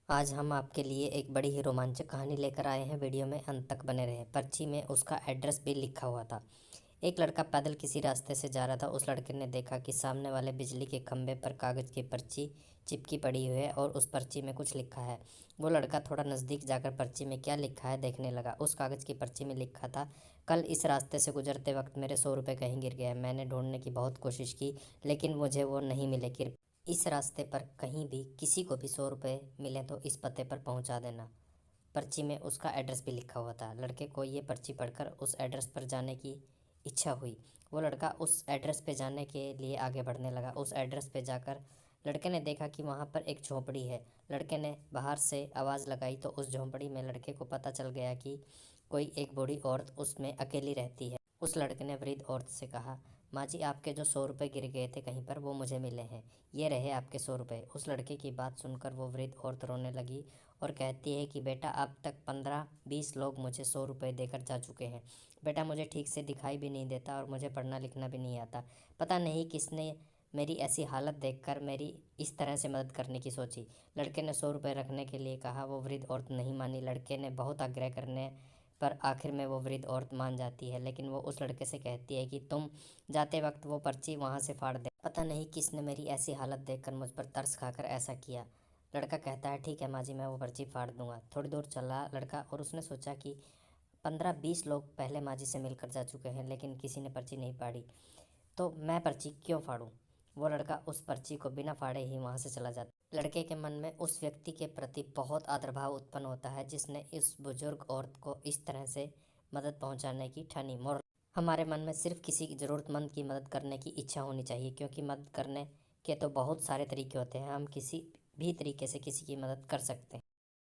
आज हम आपके लिए एक बड़ी ही रोमांचक कहानी लेकर आए हैं। वीडियो में अंत तक बने रहें। पर्ची में उसका एड्रेस भी लिखा हुआ था। एक लड़का पैदल किसी रास्ते से जा रहा था। उस लड़के ने देखा कि सामने वाले बिजली के खंभे पर कागज़ की पर्ची चिपकी पड़ी हुई है और उस पर्ची में कुछ लिखा है। वो लड़का थोड़ा नज़दीक जाकर पर्ची में क्या लिखा है देखने लगा। उस कागज़ की पर्ची में लिखा था, कल इस रास्ते से गुजरते वक्त मेरे 100 रुपये कहीं गिर गए। मैंने ढूंढने की बहुत कोशिश की लेकिन मुझे वो नहीं मिले। इस रास्ते पर कहीं भी किसी को भी 100 रुपये मिले तो इस पते पर पहुंचा देना। पर्ची में उसका एड्रेस भी लिखा हुआ था। लड़के को ये पर्ची पढ़कर उस एड्रेस पर जाने की इच्छा हुई। वो लड़का उस एड्रेस पे जाने के लिए आगे बढ़ने लगा। उस एड्रेस पे जाकर लड़के ने देखा कि वहाँ पर एक झोंपड़ी है। लड़के ने बाहर से आवाज़ लगाई तो उस झोंपड़ी में लड़के को पता चल गया कि कोई एक बूढ़ी औरत उसमें अकेली रहती है। उस लड़के ने वृद्ध औरत से कहा, माँ जी, आपके जो 100 रुपये गिर गए थे कहीं पर, वो मुझे मिले हैं। ये रहे आपके 100 रुपये। उस लड़के की बात सुनकर वो वृद्ध औरत रोने लगी और कहती है कि बेटा, अब तक 15-20 लोग मुझे 100 रुपये देकर जा चुके हैं। बेटा, मुझे ठीक से दिखाई भी नहीं देता और मुझे पढ़ना लिखना भी नहीं आता। पता नहीं किसने मेरी ऐसी हालत देखकर मेरी इस तरह से मदद करने की सोची। लड़के ने 100 रुपये रखने के लिए कहा। वो वृद्ध औरत नहीं मानी। लड़के ने बहुत आग्रह करने पर आखिर में वो वृद्ध औरत मान जाती है, लेकिन वो उस लड़के से कहती है कि तुम जाते वक्त वो पर्ची वहाँ से फाड़ दे। पता नहीं किसने मेरी ऐसी हालत देखकर मुझ पर तरस खाकर ऐसा किया। लड़का कहता है, ठीक है माँ जी, मैं वो पर्ची फाड़ दूंगा। थोड़ी दूर चला लड़का और उसने सोचा कि 15-20 लोग पहले माँ जी से मिलकर जा चुके हैं लेकिन किसी ने पर्ची नहीं फाड़ी, तो मैं पर्ची क्यों फाड़ूं। वो लड़का उस पर्ची को बिना फाड़े ही वहाँ से चला जाता। लड़के के मन में उस व्यक्ति के प्रति बहुत आदरभाव उत्पन्न होता है जिसने इस बुजुर्ग औरत को इस तरह से मदद पहुँचाने की ठानी। मोर हमारे मन में सिर्फ किसी ज़रूरतमंद की मदद करने की इच्छा होनी चाहिए, क्योंकि मदद करने के तो बहुत सारे तरीके होते हैं। हम किसी भी तरीके से किसी की मदद कर सकते हैं।